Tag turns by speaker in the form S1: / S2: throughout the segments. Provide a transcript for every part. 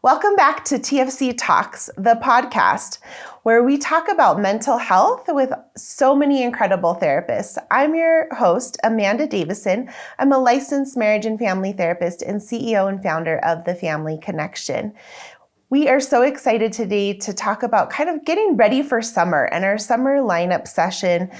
S1: Welcome back to TFC Talks The Podcast, where we talk about mental health with so many incredible therapists. I'm your host, Amanda Davison. I'm a licensed marriage and family therapist and CEO and founder of The Family Connection. We are so excited today to talk about kind of getting ready for summer and our summer lineup session,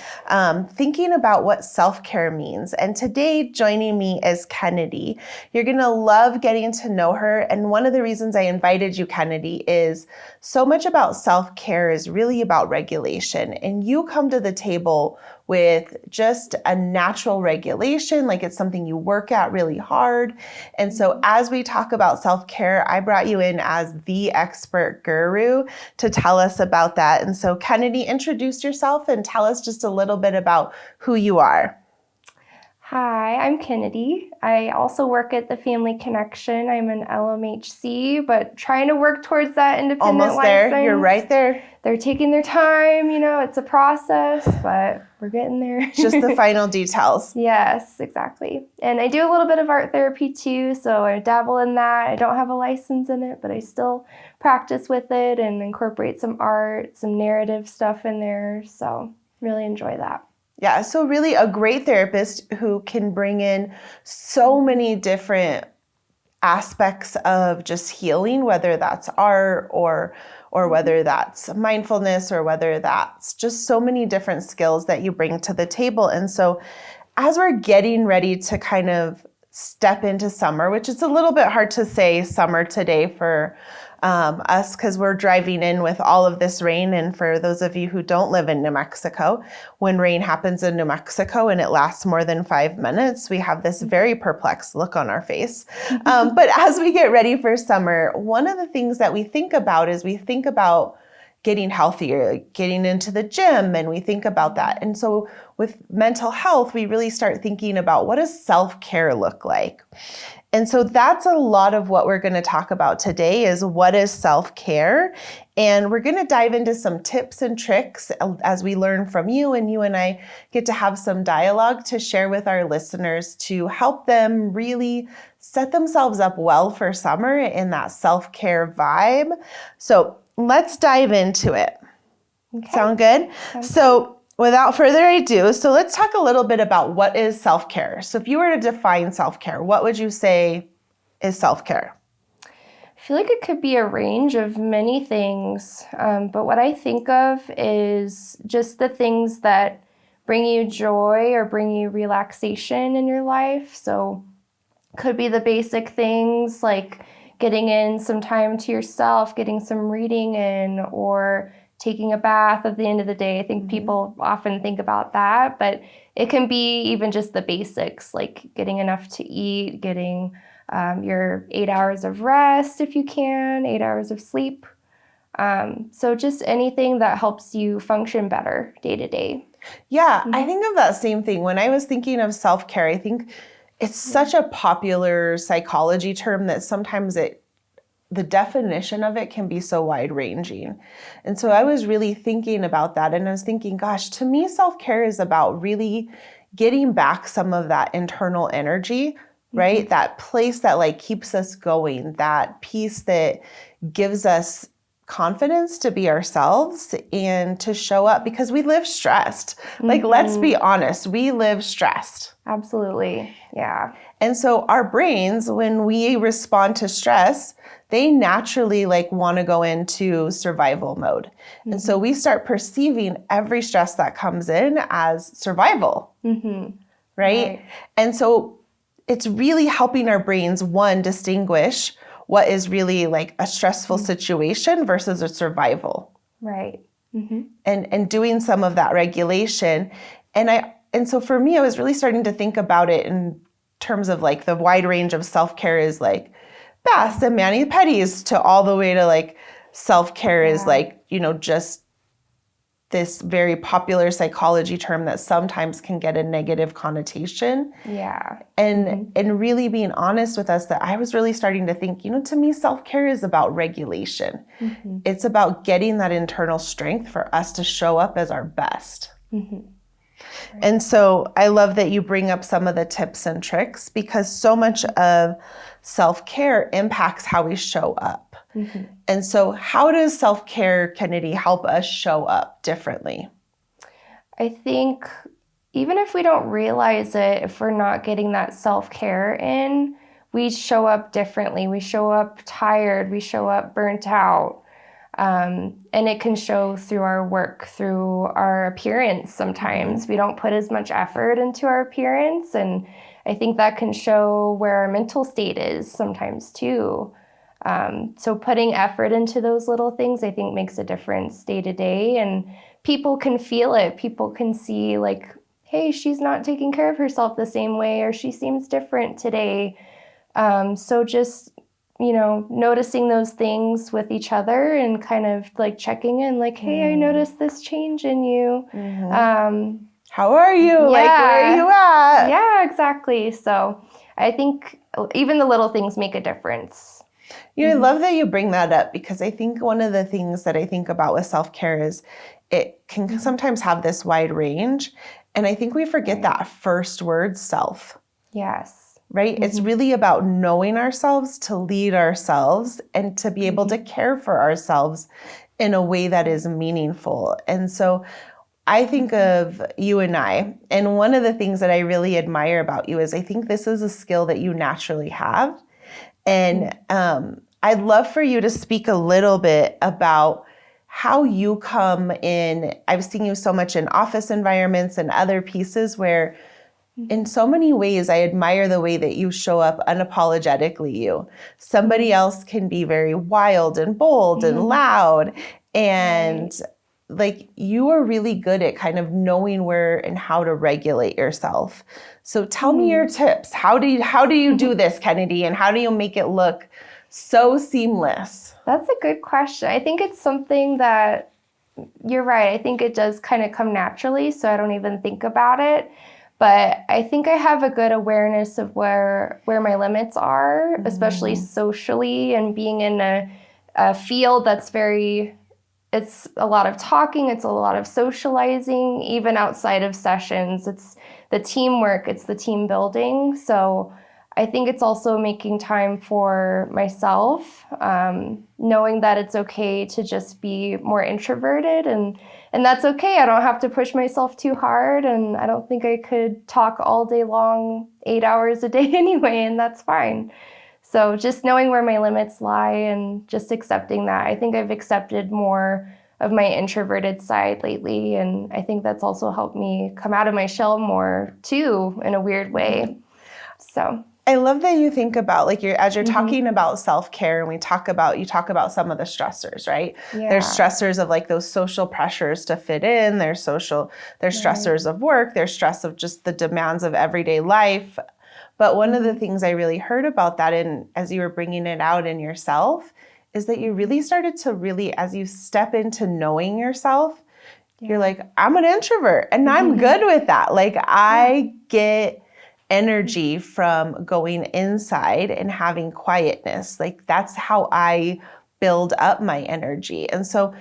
S1: thinking about what self-care means. And today joining me is Kennedy. You're going to love getting to know her. And one of the reasons I invited you, Kennedy, is so much about self-care is really about regulation. And you come to the table with just a natural regulation, like it's something you work at really hard. And so as we talk about self-care, I brought you in as the expert guru to tell us about that. And so Kennedy, introduce yourself and tell us just a little bit about who you are.
S2: Hi, I'm Kennedy. I also work at The Family Connection. I'm an LMHC, but trying to work towards that independent
S1: Almost there.
S2: license.
S1: You're right there.
S2: They're taking their time, it's a process, but we're getting there.
S1: Just the final details.
S2: Yes, exactly. And I do a little bit of art therapy too, so I dabble in that. I don't have a license in it, but I still practice with it and incorporate some art, some narrative stuff in there, so really enjoy that.
S1: Yeah, so really a great therapist who can bring in so many different aspects of just healing, whether that's art or whether that's mindfulness or whether that's just so many different skills that you bring to the table. And so as we're getting ready to kind of step into summer, which is a little bit hard to say summer today for us because we're driving in with all of this rain. And for those of you who don't live in New Mexico, when rain happens in New Mexico and it lasts more than 5 minutes, we have this very perplexed look on our face. But as we get ready for summer, one of the things that we think about is we think about getting healthier, getting into the gym, and we think about that. And so with mental health, we really start thinking about what does self-care look like? And so that's a lot of what we're going to talk about today is what is self-care. And we're going to dive into some tips and tricks as we learn from you, and you and I get to have some dialogue to share with our listeners to help them really set themselves up well for summer in that self-care vibe. So let's dive into it.
S2: Okay.
S1: Sound good? So without further ado, so let's talk a little bit about what is self-care. So if you were to define self-care, what would you say is self-care?
S2: I feel like it could be a range of many things, but what I think of is just the things that bring you joy or bring you relaxation in your life. So could be the basic things like getting in some time to yourself, getting some reading in, or taking a bath at the end of the day. I think people often think about that, but it can be even just the basics, like getting enough to eat, getting your 8 hours of rest if you can, 8 hours of sleep. So just anything that helps you function better day to day.
S1: Yeah, I think of that same thing. When I was thinking of self-care, I think it's such a popular psychology term that sometimes the definition of it can be so wide-ranging. And so I was really thinking about that, and I was thinking, gosh, to me, self-care is about really getting back some of that internal energy, right? That place that keeps us going, that piece that gives us confidence to be ourselves and to show up because we live stressed. Let's be honest, we live stressed.
S2: Absolutely. Yeah.
S1: And so our brains, when we respond to stress, they naturally want to go into survival mode. And so we start perceiving every stress that comes in as survival, right? And so it's really helping our brains, one, distinguish what is really a stressful situation versus a survival.
S2: Right.
S1: And doing some of that regulation. And so for me, I was really starting to think about it in terms of the wide range of self-care is baths and mani-pedis to all the way to self-care is just this very popular psychology term that sometimes can get a negative connotation.
S2: Yeah.
S1: And really being honest with us that I was really starting to think, to me, self-care is about regulation. It's about getting that internal strength for us to show up as our best. And so I love that you bring up some of the tips and tricks because so much of self-care impacts how we show up. And so how does self-care, Kennedy, help us show up differently?
S2: I think even if we don't realize it, if we're not getting that self-care in, we show up differently. We show up tired. We show up burnt out. And it can show through our work, through our appearance sometimes. We don't put as much effort into our appearance. And I think that can show where our mental state is sometimes too. So putting effort into those little things, I think, makes a difference day to day. And people can feel it. People can see like, hey, she's not taking care of herself the same way, or she seems different today. So just, noticing those things with each other and kind of like checking in like, hey, I noticed this change in you.
S1: How are you? Like, where are you at?
S2: Yeah, exactly. So I think even the little things make a difference.
S1: I love that you bring that up, because I think one of the things that I think about with self-care is it can sometimes have this wide range. And I think we forget that first word, self.
S2: Yes.
S1: Right? It's really about knowing ourselves, to lead ourselves, and to be able to care for ourselves in a way that is meaningful. And so I think of you and I, and one of the things that I really admire about you is I think this is a skill that you naturally have. And I'd love for you to speak a little bit about how you come in. I've seen you so much in office environments and other pieces where in so many ways, I admire the way that you show up unapologetically you. Somebody else can be very wild and bold and loud. And like, you are really good at kind of knowing where and how to regulate yourself. So tell me your tips. How do you do this, Kennedy? And how do you make it look so seamless?
S2: That's a good question. I think it's something that, you're right, I think it does kind of come naturally, so I don't even think about it. But I think I have a good awareness of where my limits are, especially socially, and being in a field that's it's a lot of talking, it's a lot of socializing, even outside of sessions. It's the teamwork, it's the team building. So I think it's also making time for myself, knowing that it's okay to just be more introverted, and that's okay. I don't have to push myself too hard, and I don't think I could talk all day long, 8 hours a day anyway, and that's fine. So just knowing where my limits lie and just accepting that. I think I've accepted more of my introverted side lately, and I think that's also helped me come out of my shell more too, in a weird way. So
S1: I love that you think about, like, as you're talking about self-care, and you talk about some of the stressors, right?
S2: Yeah.
S1: There's stressors of like those social pressures to fit in. There's stressors of work. There's stress of just the demands of everyday life. But one of the things I really heard about that, and as you were bringing it out in yourself, is that you really started to as you step into knowing yourself, you're like, I'm an introvert and I'm good with that. Like, I get energy from going inside and having quietness. Like, that's how I build up my energy. And so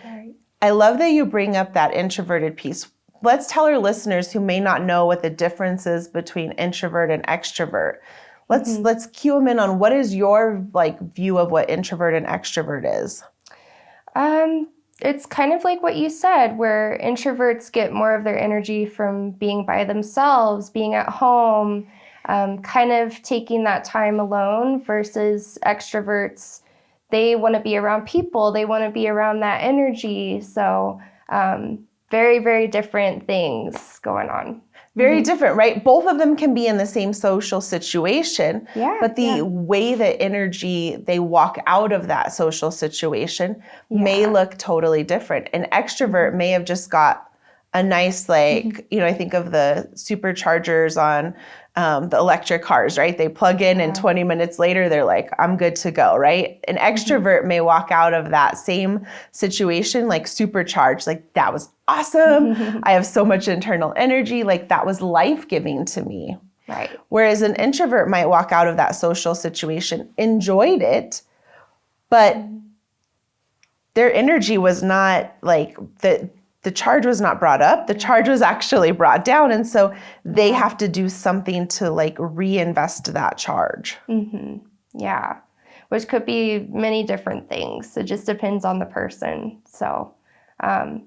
S1: I love that you bring up that introverted piece. Let's tell our listeners who may not know what the difference is between introvert and extrovert. Let's cue them in on what is your like view of what introvert and extrovert is.
S2: It's kind of like what you said, where introverts get more of their energy from being by themselves, being at home, kind of taking that time alone, versus extroverts. They want to be around people. They want to be around that energy. So very, very different things going on.
S1: Very different, right? Both of them can be in the same social situation, but the way that energy they walk out of that social situation may look totally different. An extrovert may have just got a nice, like, I think of the superchargers on the electric cars, right? They plug in and 20 minutes later, they're like, I'm good to go, right? An extrovert may walk out of that same situation like supercharged, like, that was awesome. I have so much internal energy. Like, that was life-giving to me.
S2: Right.
S1: Whereas an introvert might walk out of that social situation, enjoyed it, but their energy was not like the charge was not brought up. The charge was actually brought down. And so they have to do something to like reinvest that charge.
S2: Yeah. which could be many different things. It just depends on the person. So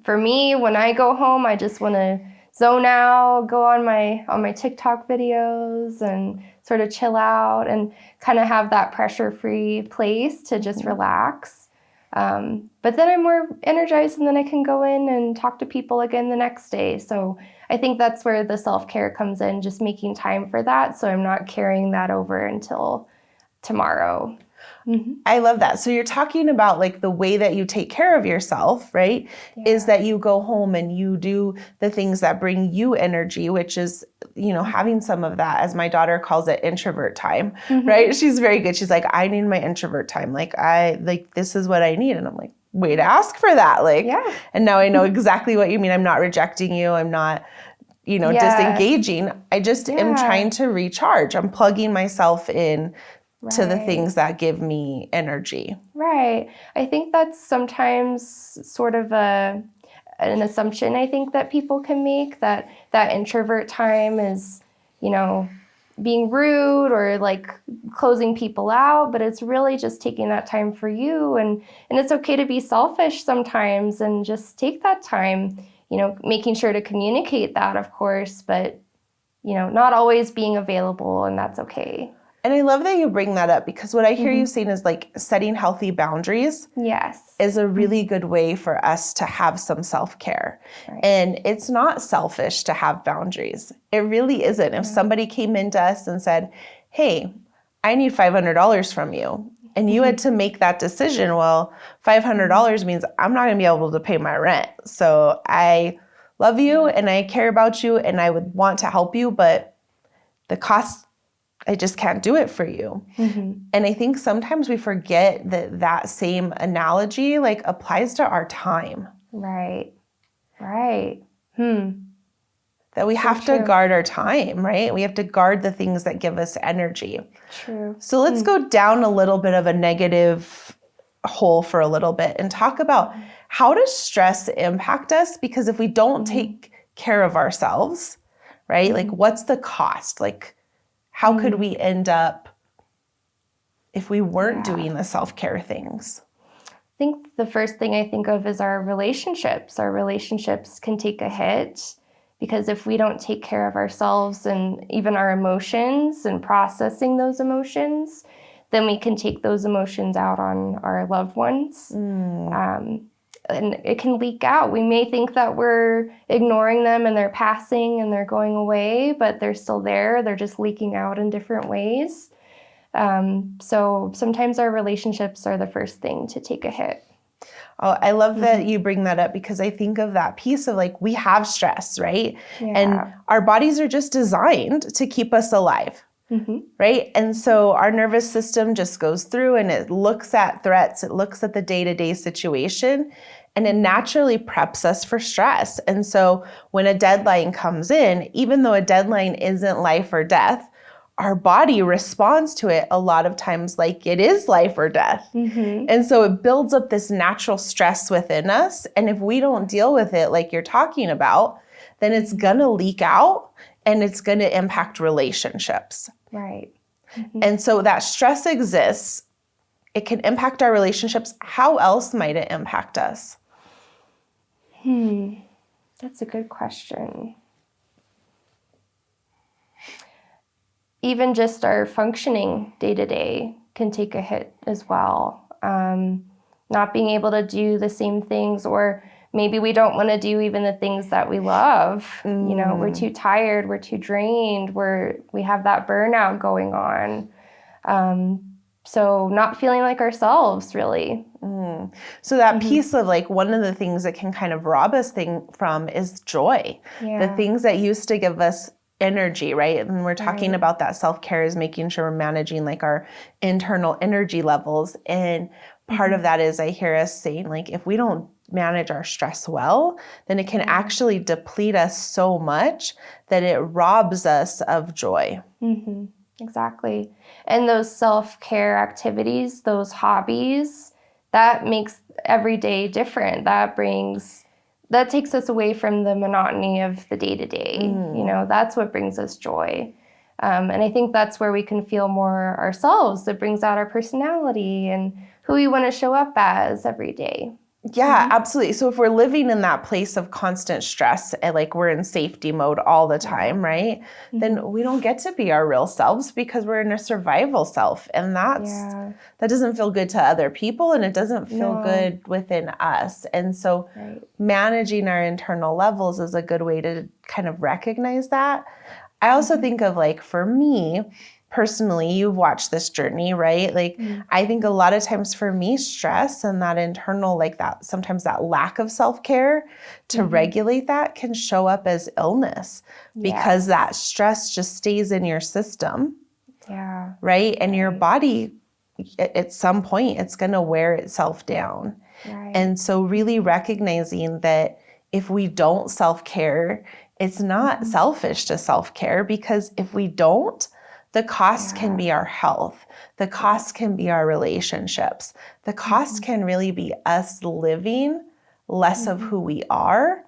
S2: for me, when I go home, I just want to zone out, go on my TikTok videos and sort of chill out and kind of have that pressure-free place to just relax. But then I'm more energized, and then I can go in and talk to people again the next day. So I think that's where the self-care comes in, just making time for that, so I'm not carrying that over until tomorrow. Mm-hmm.
S1: I love that. So you're talking about like the way that you take care of yourself, right? Yeah. Is that you go home and you do the things that bring you energy, which is, having some of that, as my daughter calls it, introvert time, right? She's very good. She's like, I need my introvert time. This is what I need. And I'm like, way to ask for that. And now I know exactly what you mean. I'm not rejecting you. I'm not, disengaging. I just am trying to recharge. I'm plugging myself in to the things that give me energy.
S2: Right. I think that's sometimes sort of an assumption I think that people can make, that introvert time is, being rude or like closing people out, but it's really just taking that time for you. And it's okay to be selfish sometimes and just take that time, making sure to communicate that, of course, but, not always being available, and that's okay.
S1: And I love that you bring that up, because what I hear you saying is like setting healthy boundaries is a really good way for us to have some self-care. Right. And it's not selfish to have boundaries. It really isn't. If somebody came into us and said, hey, I need $500 from you, and you had to make that decision, well, $500 means I'm not going to be able to pay my rent. So I love you and I care about you and I would want to help you, but the cost, I just can't do it for you. And I think sometimes we forget that same analogy applies to our time.
S2: Right.
S1: That we have to guard our time, right? We have to guard the things that give us energy.
S2: True.
S1: So let's go down a little bit of a negative hole for a little bit and talk about how does stress impact us? Because if we don't take care of ourselves, right? What's the cost? How could we end up if we weren't doing the self-care things?
S2: I think the first thing I think of is our relationships. Our relationships can take a hit because if we don't take care of ourselves and even our emotions and processing those emotions, then we can take those emotions out on our loved ones. And it can leak out. We may think that we're ignoring them and they're passing and they're going away, but they're still there. They're just leaking out in different ways. So sometimes our relationships are the first thing to take a hit.
S1: Oh, I love that you bring that up, because I think of that piece of we have stress, right? Yeah. And our bodies are just designed to keep us alive. Right? And so our nervous system just goes through and it looks at threats, it looks at the day-to-day situation, and it naturally preps us for stress. And so when a deadline comes in, even though a deadline isn't life or death, our body responds to it a lot of times like it is life or death. And so it builds up this natural stress within us. And if we don't deal with it like you're talking about, then it's going to leak out and it's going to impact relationships.
S2: Right.
S1: And so that stress exists. It can impact our relationships. How else might it impact us?
S2: That's a good question. Even just our functioning day-to-day can take a hit as well. Not being able to do the same things, or maybe we don't want to do even the things that we love. We're too tired, we're too drained, we have that burnout going on. So not feeling like ourselves, really.
S1: So that piece of one of the things that can kind of rob us from is joy. The things that used to give us energy, right? And we're talking about that self-care is making sure we're managing our internal energy levels. And part of that is I hear us saying if we don't manage our stress well, then it can actually deplete us so much that it robs us of joy.
S2: Exactly. And those self-care activities, those hobbies, that makes every day different. That takes us away from the monotony of the day-to-day. That's what brings us joy. And I think that's where we can feel more ourselves. That brings out our personality and who we want to show up as every day.
S1: Yeah, absolutely. So if we're living in that place of constant stress and like we're in safety mode all the time, right? Then we don't get to be our real selves because we're in a survival self. And that doesn't feel good to other people and it doesn't feel good within us. And so managing our internal levels is a good way to kind of recognize that. I also think of like, for me, personally, you've watched this journey, right? Like, I think a lot of times for me, stress and that internal, like that, sometimes that lack of self-care to regulate that can show up as illness because that stress just stays in your system.
S2: Yeah.
S1: Right? And your body, at some point, it's going to wear itself down.
S2: Right.
S1: And so really recognizing that if we don't self-care, it's not selfish to self-care, because if we don't, the cost can be our health. The cost can be our relationships. The cost can really be us living less of who we are.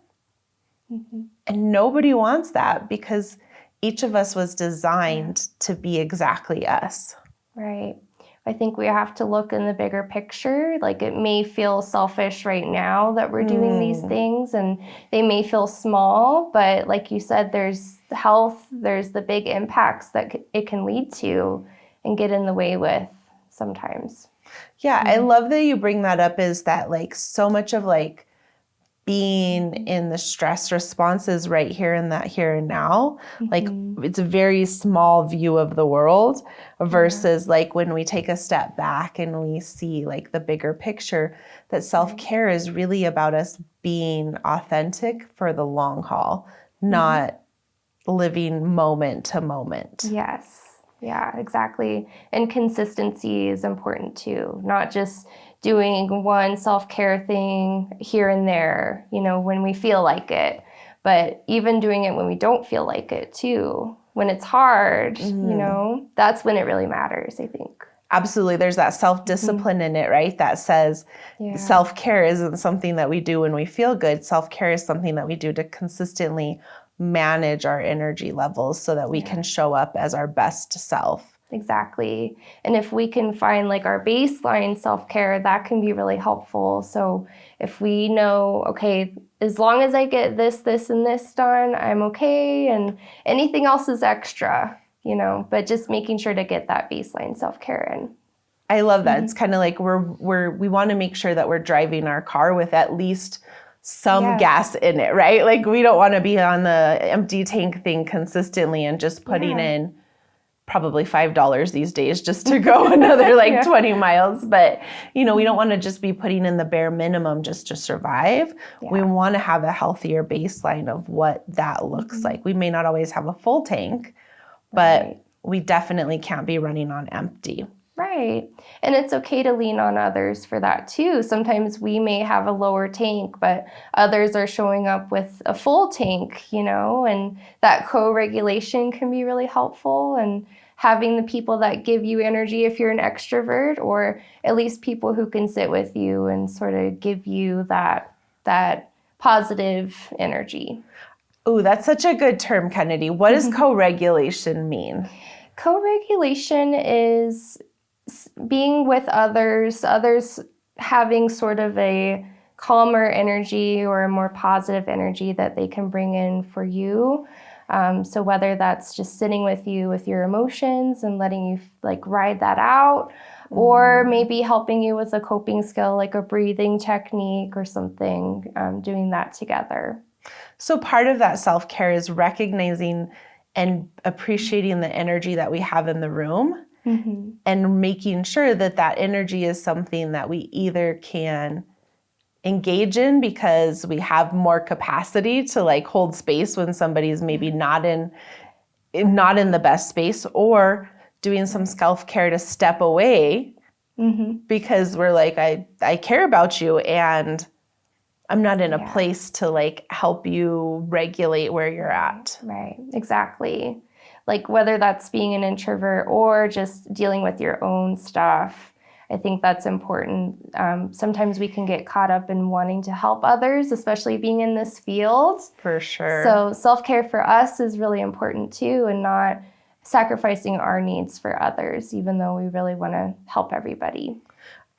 S1: And nobody wants that because each of us was designed to be exactly us.
S2: Right. I think we have to look in the bigger picture. Like, it may feel selfish right now that we're doing these things and they may feel small, but like you said, there's health, there's the big impacts that it can lead to and get in the way with sometimes.
S1: Yeah, I love that you bring that up, is that like so much of like being in the stress responses right here and that here and now, like it's a very small view of the world versus like when we take a step back and we see like the bigger picture, that self-care is really about us being authentic for the long haul, not living moment to moment.
S2: Yes. Yeah, exactly. And consistency is important too, not just doing one self-care thing here and there, when we feel like it, but even doing it when we don't feel like it too. When it's hard, that's when it really matters, I think.
S1: Absolutely. There's that self-discipline in it, right? That says self-care isn't something that we do when we feel good. Self-care is something that we do to consistently manage our energy levels so that we can show up as our best self.
S2: Exactly. And if we can find like our baseline self-care, that can be really helpful. So if we know, okay, as long as I get this, and this done, I'm okay. And anything else is extra, but just making sure to get that baseline self-care in.
S1: I love that. It's kind of like we want to make sure that we're driving our car with at least some gas in it, right? Like we don't want to be on the empty tank thing consistently and just putting in probably $5 these days just to go another 20 miles. But, we don't want to just be putting in the bare minimum just to survive. Yeah. We want to have a healthier baseline of what that looks like. We may not always have a full tank, but we definitely can't be running on empty.
S2: Right. And it's okay to lean on others for that too. Sometimes we may have a lower tank, but others are showing up with a full tank, and that co-regulation can be really helpful. And having the people that give you energy if you're an extrovert, or at least people who can sit with you and sort of give you that positive energy.
S1: Oh, that's such a good term, Kennedy. What does co-regulation mean?
S2: Co-regulation is being with others having sort of a calmer energy or a more positive energy that they can bring in for you. So whether that's just sitting with you with your emotions and letting you like ride that out, or maybe helping you with a coping skill like a breathing technique or something, doing that together.
S1: So part of that self-care is recognizing and appreciating the energy that we have in the room. And making sure that that energy is something that we either can engage in because we have more capacity to like hold space when somebody's maybe not in the best space, or doing some self-care to step away because we're like, I care about you and I'm not in a place to like help you regulate where you're at.
S2: Right, exactly. Like whether that's being an introvert or just dealing with your own stuff, I think that's important. Sometimes we can get caught up in wanting to help others, especially being in this field.
S1: For sure.
S2: So self-care for us is really important too, and not sacrificing our needs for others, even though we really want to help everybody.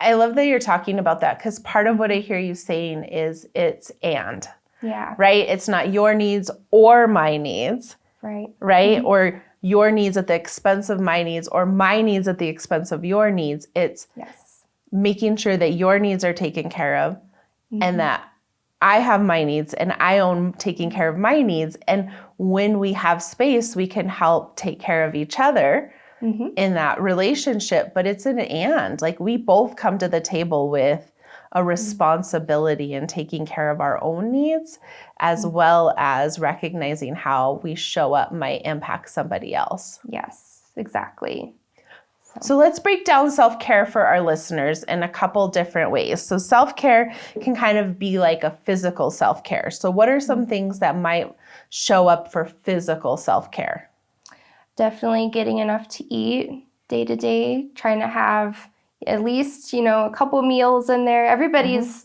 S1: I love that you're talking about that, because part of what I hear you saying is it's and.
S2: Yeah.
S1: Right? It's not your needs or my needs.
S2: Right.
S1: Right? Or your needs at the expense of my needs, or my needs at the expense of your needs. It's making sure that your needs are taken care of and that I have my needs and I own taking care of my needs. And when we have space, we can help take care of each other in that relationship. But it's an and. Like, we both come to the table with a responsibility in taking care of our own needs, as well as recognizing how we show up might impact somebody else.
S2: Yes, exactly.
S1: So let's break down self-care for our listeners in a couple different ways. So self-care can kind of be like a physical self-care. So what are some things that might show up for physical self-care?
S2: Definitely getting enough to eat day to day, trying to have at least, a couple meals in there. Everybody's,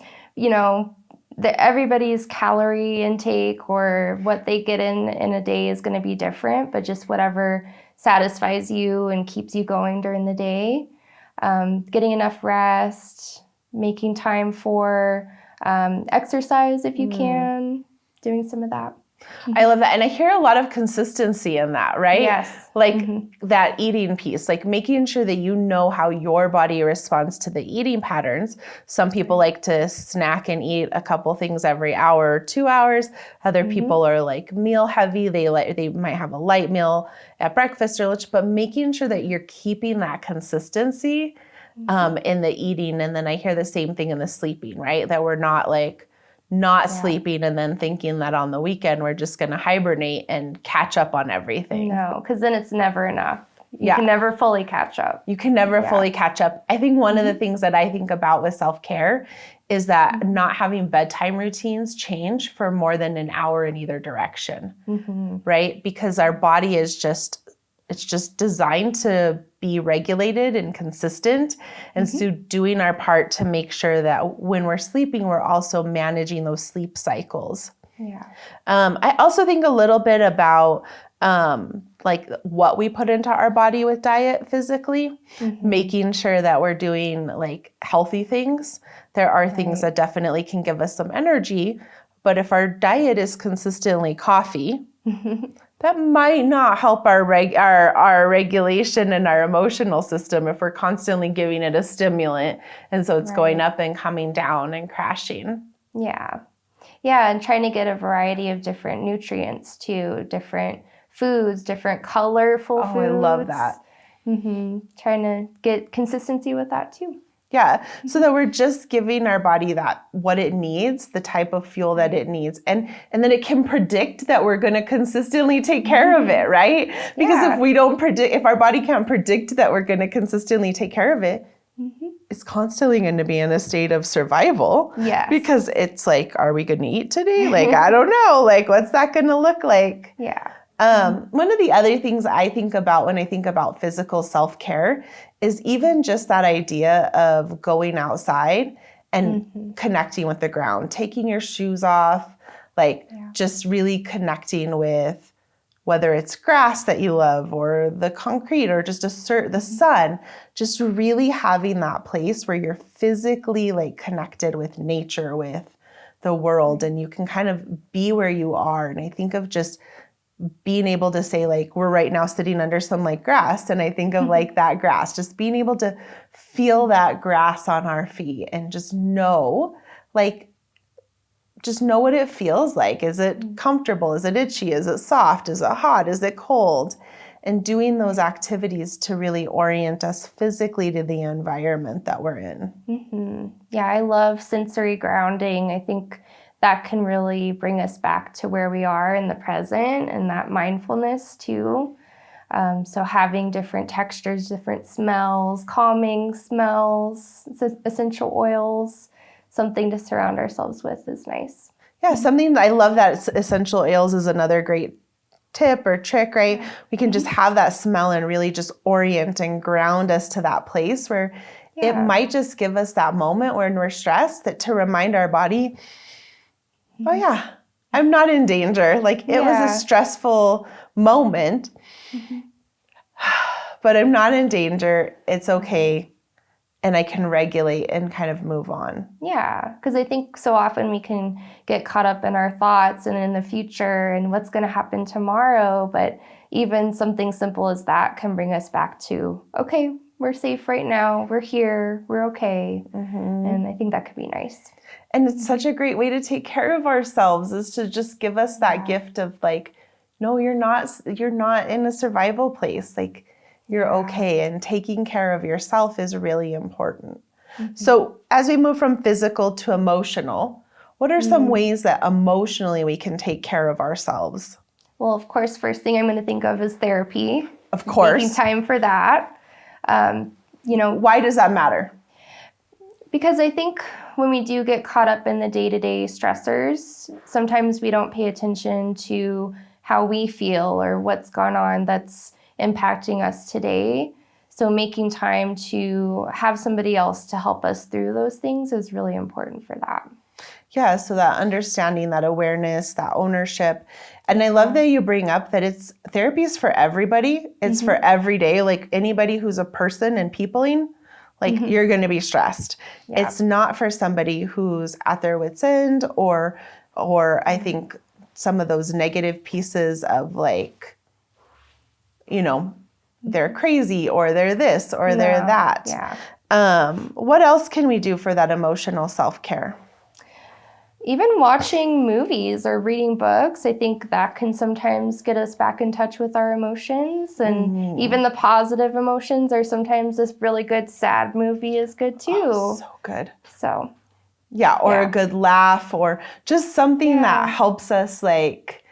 S2: everybody's calorie intake or what they get in a day is going to be different, but just whatever satisfies you and keeps you going during the day. Getting enough rest, making time for exercise if you can, doing some of that.
S1: I love that. And I hear a lot of consistency in that, right?
S2: Yes.
S1: Like that eating piece, like making sure that you know how your body responds to the eating patterns. Some people like to snack and eat a couple things every hour or 2 hours. Other people are like meal heavy. They might have a light meal at breakfast or lunch, but making sure that you're keeping that consistency in the eating. And then I hear the same thing in the sleeping, right? That we're not sleeping and then thinking that on the weekend we're just going to hibernate and catch up on everything.
S2: No, because then it's never enough. You can never fully catch up.
S1: You can never fully catch up. I think one of the things that I think about with self-care is that not having bedtime routines change for more than an hour in either direction, right? Because our body is it's just designed to be regulated and consistent. And so doing our part to make sure that when we're sleeping, we're also managing those sleep cycles.
S2: Yeah.
S1: I also think a little bit about like what we put into our body with diet physically, making sure that we're doing like healthy things. There are things that definitely can give us some energy, but if our diet is consistently coffee, that might not help our regulation and our emotional system if we're constantly giving it a stimulant. And so it's going up and coming down and crashing. Yeah.
S2: Yeah, and trying to get a variety of different nutrients too, different foods, different colorful foods.
S1: Oh, I love that.
S2: Trying to get consistency with that too.
S1: Yeah, so that we're just giving our body that what it needs, the type of fuel that it needs. And then it can predict that we're going to consistently take care of it, right? Because if our body can't predict that we're going to consistently take care of it, it's constantly going to be in a state of survival.
S2: Yes.
S1: Because it's like, are we going to eat today? Like, I don't know. Like, what's that going to look like?
S2: Yeah.
S1: One of the other things I think about when I think about physical self-care is even just that idea of going outside and connecting with the ground, taking your shoes off, like just really connecting with whether it's grass that you love or the concrete or just the sun, just really having that place where you're physically like connected with nature, with the world, and you can kind of be where you are. And I think of just being able to say like, we're right now sitting under some like grass. And I think of like that grass, just being able to feel that grass on our feet and just know what it feels like. Is it comfortable? Is it itchy? Is it soft? Is it hot? Is it cold? And doing those activities to really orient us physically to the environment that we're in.
S2: Yeah, I love sensory grounding. I think that can really bring us back to where we are in the present and that mindfulness too. So having different textures, different smells, calming smells, essential oils, something to surround ourselves with is nice.
S1: Yeah, something I love that essential oils is another great tip or trick, right? We can just have that smell and really just orient and ground us to that place where it might just give us that moment when we're stressed to remind our body, oh yeah, I'm not in danger. Like it was a stressful moment. but I'm not in danger. It's okay. And I can regulate and kind of move on.
S2: Yeah, because I think so often we can get caught up in our thoughts and in the future and what's going to happen tomorrow. But even something simple as that can bring us back to, okay, we're safe right now. We're here. We're okay. And I think that could be nice.
S1: And it's such a great way to take care of ourselves, is to just give us that gift of like, no, you're not in a survival place. Like, you're okay, and taking care of yourself is really important. So as we move from physical to emotional, what are some ways that emotionally we can take care of ourselves?
S2: Well, of course, first thing I'm going to think of is therapy.
S1: Of course.
S2: Making time for that.
S1: Why does that matter?
S2: Because I think when we do get caught up in the day-to-day stressors, sometimes we don't pay attention to how we feel or what's gone on that's impacting us today. So making time to have somebody else to help us through those things is really important for that.
S1: Yeah, so that understanding, that awareness, that ownership. And I love that you bring up that therapy is for everybody. It's for every day. Like anybody who's a person and peopling, like you're going to be stressed. Yeah. It's not for somebody who's at their wit's end or I think some of those negative pieces of like, they're crazy or they're this or they're that.
S2: Yeah.
S1: What else can we do for that emotional self-care?
S2: Even watching movies or reading books, I think that can sometimes get us back in touch with our emotions. And even the positive emotions are sometimes this really good sad movie is good too.
S1: Oh, so good.
S2: So.
S1: Yeah, or a good laugh or just something that helps us like,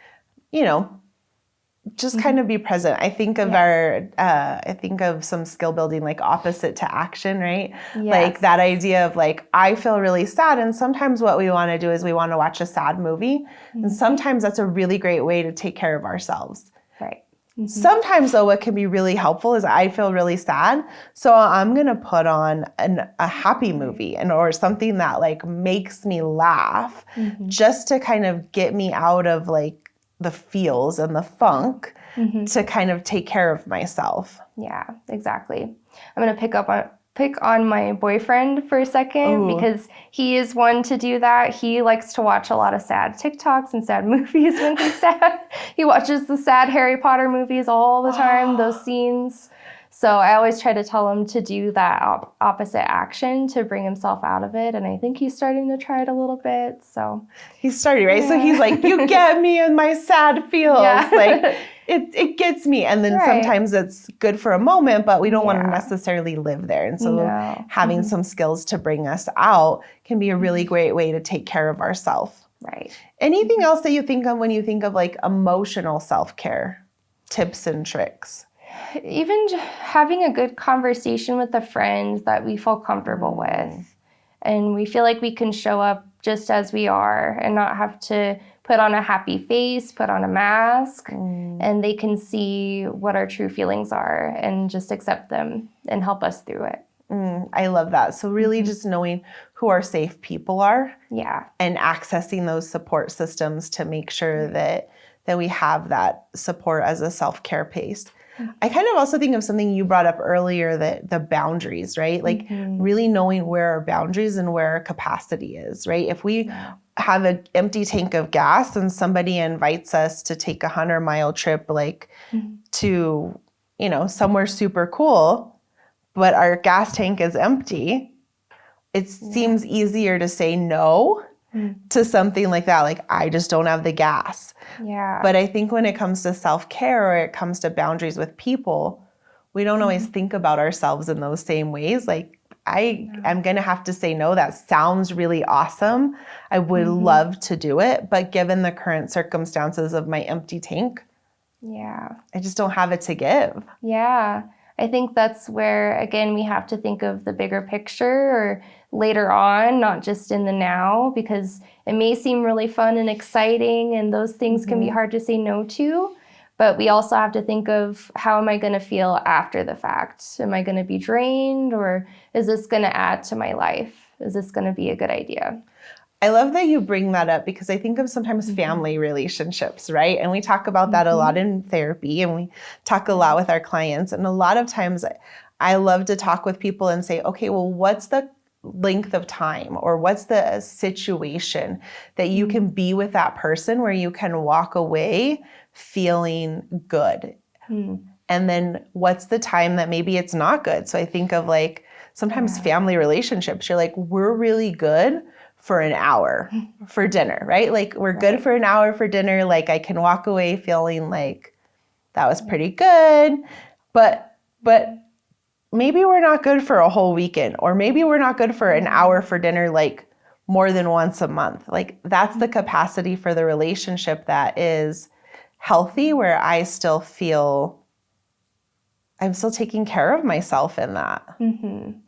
S1: just kind of be present. I think of I think of some skill building like opposite to action, right? Yes. Like that idea of like, I feel really sad. And sometimes what we want to do is we want to watch a sad movie. And sometimes that's a really great way to take care of ourselves.
S2: Right.
S1: Sometimes though, what can be really helpful is I feel really sad. So I'm going to put on a happy movie or something that like makes me laugh just to kind of get me out of like the feels and the funk to kind of take care of myself.
S2: Yeah, exactly. I'm going to pick on my boyfriend for a second because he is one to do that. He likes to watch a lot of sad TikToks and sad movies when he's sad. He watches the sad Harry Potter movies all the time, those scenes. So I always try to tell him to do that opposite action to bring himself out of it. And I think he's starting to try it a little bit. So
S1: he's starting, right? Yeah. So he's like, you get me in my sad feels. Yeah. Like it gets me. And then sometimes it's good for a moment, but we don't want to necessarily live there. And so having some skills to bring us out can be a really great way to take care of ourselves.
S2: Right.
S1: Anything else that you think of when you think of like emotional self-care tips and tricks?
S2: Even having a good conversation with a friend that we feel comfortable with and we feel like we can show up just as we are and not have to put on a happy face, put on a mask, and they can see what our true feelings are and just accept them and help us through it.
S1: I love that. So really just knowing who our safe people are and accessing those support systems to make sure that we have that support as a self-care pace. I kind of also think of something you brought up earlier, that the boundaries, right? Like really knowing where our boundaries and where our capacity is, right? If we have an empty tank of gas and somebody invites us to take a 100-mile trip, like to, somewhere super cool, but our gas tank is empty, it seems easier to say no to something like that. Like, I just don't have the gas.
S2: Yeah.
S1: But I think when it comes to self-care or it comes to boundaries with people, we don't always think about ourselves in those same ways. Like, I'm going to have to say no. That sounds really awesome. I would love to do it. But given the current circumstances of my empty tank, I just don't have it to give.
S2: Yeah. I think that's where, again, we have to think of the bigger picture or later on, not just in the now, because it may seem really fun and exciting and those things can be hard to say no to. But we also have to think of, how am I going to feel after the fact? Am I going to be drained, or is this going to add to my life? Is this going to be a good idea?
S1: I love that you bring that up because I think of sometimes family relationships, right? And we talk about that a lot in therapy, and we talk a lot with our clients. And a lot of times I love to talk with people and say, okay, well, what's the length of time or what's the situation that you can be with that person where you can walk away feeling good? And then what's the time that maybe it's not good? So I think of like sometimes family relationships, you're like, we're really good for an hour for dinner, right? Like we're good for an hour for dinner. Like I can walk away feeling like that was pretty good, but maybe we're not good for a whole weekend, or maybe we're not good for an hour for dinner, like more than once a month. Like that's the capacity for the relationship that is healthy, where I still feel I'm still taking care of myself in that.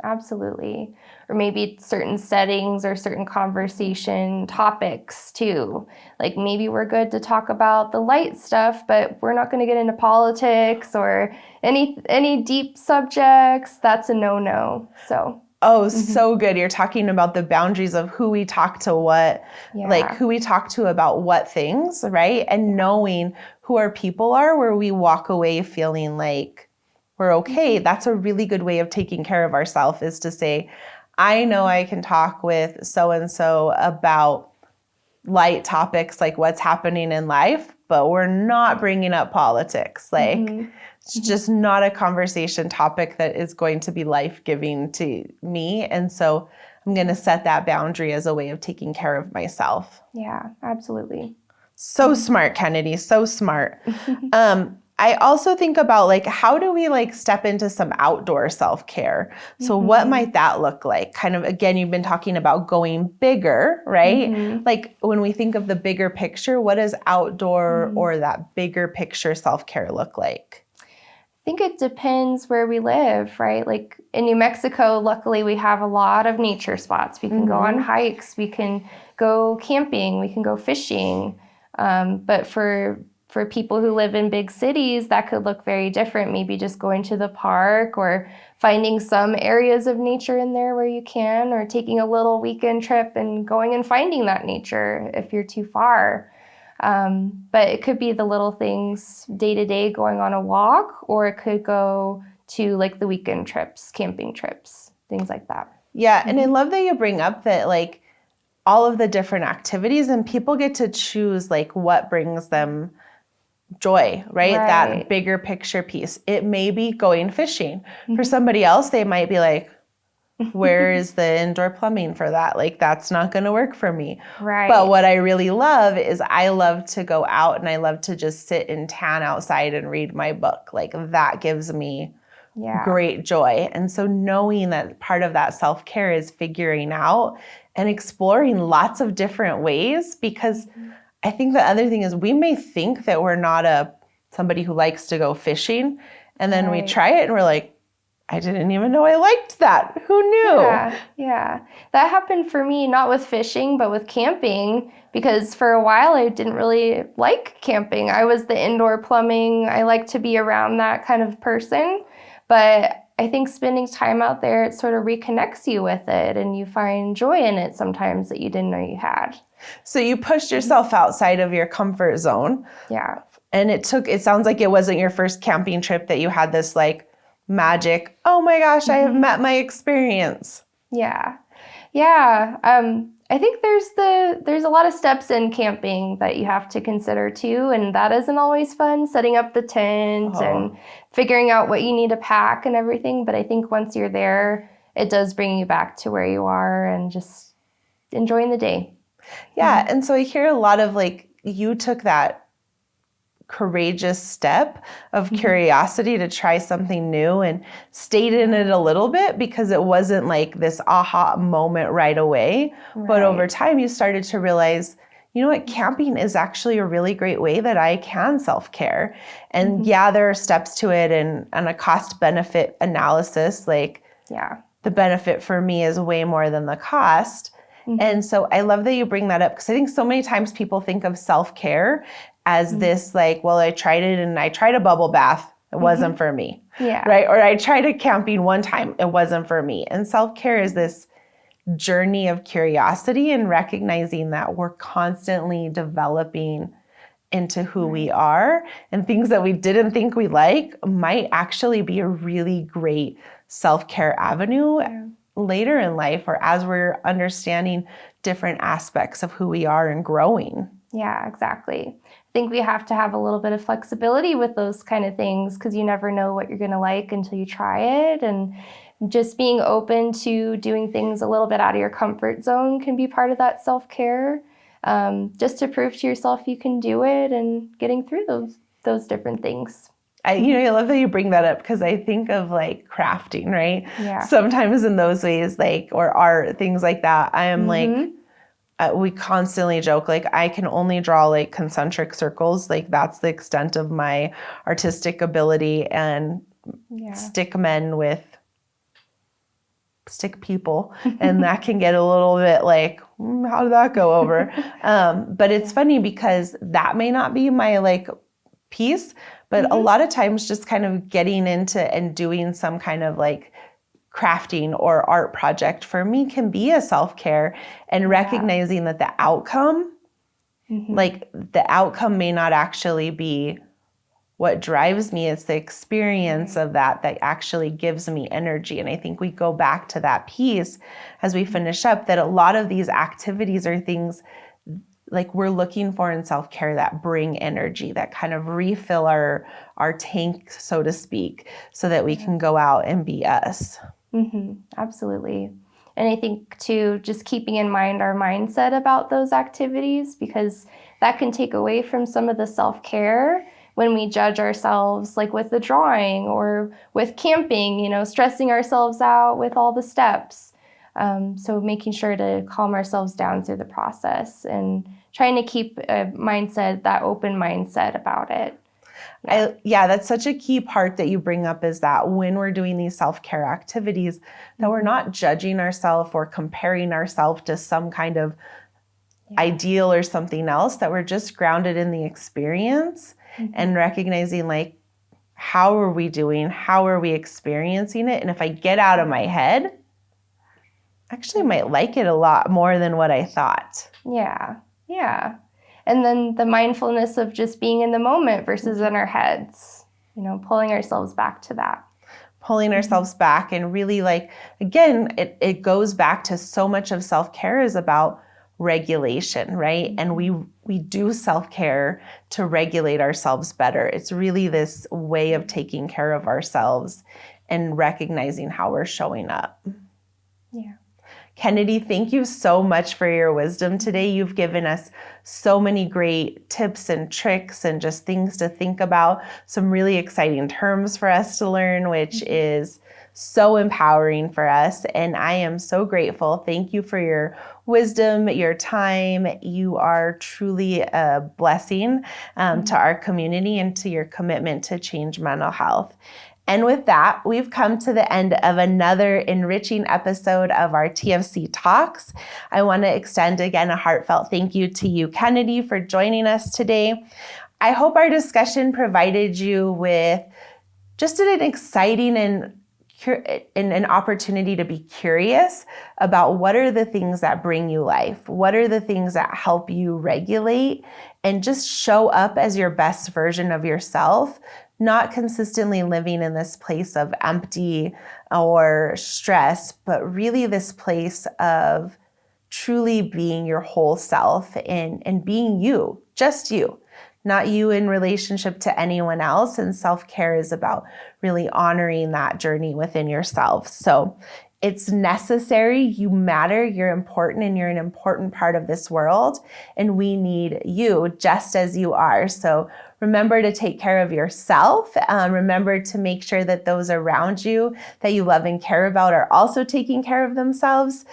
S2: Absolutely. Or maybe certain settings or certain conversation topics too. Like maybe we're good to talk about the light stuff, but we're not going to get into politics or any deep subjects. That's a no-no. So.
S1: Oh, so good. You're talking about the boundaries of who we talk to like who we talk to about what things, right? And knowing who our people are, where we walk away feeling like we're okay. That's a really good way of taking care of ourselves, is to say, I know I can talk with so-and-so about light topics like what's happening in life, but we're not bringing up politics. Like it's just not a conversation topic that is going to be life-giving to me. And so I'm going to set that boundary as a way of taking care of myself.
S2: Yeah, absolutely.
S1: So smart, Kennedy. So smart. I also think about like, how do we like step into some outdoor self-care? So what might that look like? Kind of, again, you've been talking about going bigger, right? Like when we think of the bigger picture, what does outdoor or that bigger picture self-care look like?
S2: I think it depends where we live, right? Like in New Mexico, luckily we have a lot of nature spots. We can go on hikes, we can go camping, we can go fishing. But for people who live in big cities, that could look very different. Maybe just going to the park or finding some areas of nature in there where you can, or taking a little weekend trip and going and finding that nature if you're too far. But it could be the little things day to day, going on a walk, or it could go to like the weekend trips, camping trips, things like that.
S1: Yeah. And I love that you bring up that like all of the different activities, and people get to choose like what brings them joy, right? That bigger picture piece. It may be going fishing. For somebody else, they might be like, where is the indoor plumbing for that? Like, that's not going to work for me.
S2: Right.
S1: But what I really love is I love to go out and I love to just sit and tan outside and read my book. Like that gives me great joy. And so knowing that part of that self-care is figuring out and exploring lots of different ways, because I think the other thing is we may think that we're not somebody who likes to go fishing, and then we try it and we're like, I didn't even know I liked that. Who knew?
S2: Yeah. That happened for me, not with fishing, but with camping, because for a while I didn't really like camping. I was the indoor plumbing. I like to be around that kind of person. But I think spending time out there, it sort of reconnects you with it, and you find joy in it sometimes that you didn't know you had.
S1: So you pushed yourself outside of your comfort zone.
S2: Yeah.
S1: And it sounds like it wasn't your first camping trip that you had this like magic, oh my gosh, I have met my experience.
S2: Yeah. I think there's a lot of steps in camping that you have to consider too, and that isn't always fun, setting up the tent and figuring out what you need to pack and everything. But I think once you're there, it does bring you back to where you are and just enjoying the day.
S1: Yeah. And so I hear a lot of like, you took that courageous step of curiosity to try something new and stayed in it a little bit, because it wasn't like this aha moment right away. But over time you started to realize, you know what, camping is actually a really great way that I can self-care. And there are steps to it and a cost benefit analysis. Like the benefit for me is way more than the cost. And so I love that you bring that up, because I think so many times people think of self-care as this like, well, I tried it and I tried a bubble bath. It wasn't for me. Right. Or I tried a camping one time. It wasn't for me. And self-care is this journey of curiosity and recognizing that we're constantly developing into who we are, and things that we didn't think we like might actually be a really great self-care avenue later in life, or as we're understanding different aspects of who we are and growing.
S2: Yeah, exactly. I think we have to have a little bit of flexibility with those kind of things, because you never know what you're going to like until you try it. And just being open to doing things a little bit out of your comfort zone can be part of that self-care, just to prove to yourself you can do it and getting through those different things.
S1: I love that you bring that up, because I think of like crafting, right?
S2: Yeah.
S1: Sometimes in those ways, like, or art, things like that, I am like, we constantly joke, like, I can only draw like concentric circles. Like, that's the extent of my artistic ability, and stick men with stick people. And that can get a little bit like, how did that go over? But it's funny, because that may not be my like piece, but a lot of times just kind of getting into and doing some kind of like crafting or art project for me can be a self-care, and recognizing that the outcome, like the outcome may not actually be what drives me. It's the experience of that actually gives me energy. And I think we go back to that piece as we finish up, that a lot of these activities are things like we're looking for in self-care that bring energy, that kind of refill our tank, so to speak, so that we can go out and be us.
S2: Absolutely. And I think too, just keeping in mind our mindset about those activities, because that can take away from some of the self-care when we judge ourselves, like with the drawing or with camping, stressing ourselves out with all the steps. So making sure to calm ourselves down through the process and trying to keep a mindset, that open mindset about it.
S1: That's such a key part that you bring up, is that when we're doing these self-care activities, that we're not judging ourselves or comparing ourselves to some kind of ideal or something else, that we're just grounded in the experience and recognizing like, how are we doing? How are we experiencing it? And if I get out of my head, actually I might like it a lot more than what I thought.
S2: Yeah. And then the mindfulness of just being in the moment versus in our heads, pulling ourselves back to that.
S1: Pulling ourselves back, and really like, again, it goes back to so much of self-care is about regulation, right? And we do self-care to regulate ourselves better. It's really this way of taking care of ourselves and recognizing how we're showing up.
S2: Yeah.
S1: Kennedy, thank you so much for your wisdom today. You've given us so many great tips and tricks and just things to think about, some really exciting terms for us to learn, which is so empowering for us. And I am so grateful. Thank you for your wisdom, your time. You are truly a blessing to our community and to your commitment to change mental health. And with that, we've come to the end of another enriching episode of our TFC Talks. I want to extend again a heartfelt thank you to you, Kennedy, for joining us today. I hope our discussion provided you with just an exciting and an opportunity to be curious about what are the things that bring you life, what are the things that help you regulate and just show up as your best version of yourself, not consistently living in this place of empty or stress, but really this place of truly being your whole self and being you, just you, not you in relationship to anyone else. And self-care is about really honoring that journey within yourself. So it's necessary. You matter. You're important, and you're an important part of this world. And we need you just as you are. So remember to take care of yourself. Remember to make sure that those around you that you love and care about are also taking care of themselves.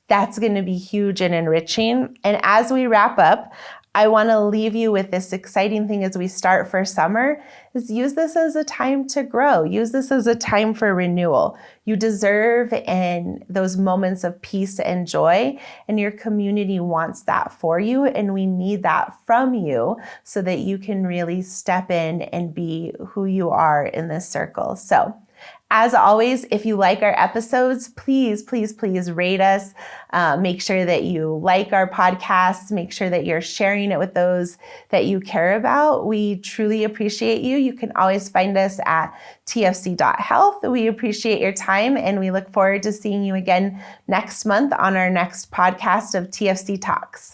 S1: That's going to be huge and enriching. And as we wrap up, I want to leave you with this exciting thing as we start for summer, is use this as a time to grow. Use this as a time for renewal. You deserve and those moments of peace and joy, and your community wants that for you, and we need that from you so that you can really step in and be who you are in this circle. So As always, if you like our episodes, please rate us. Make sure that you like our podcast. Make sure that you're sharing it with those that you care about. We truly appreciate you. You can always find us at tfc.health. We appreciate your time, and we look forward to seeing you again next month on our next podcast of TFC Talks.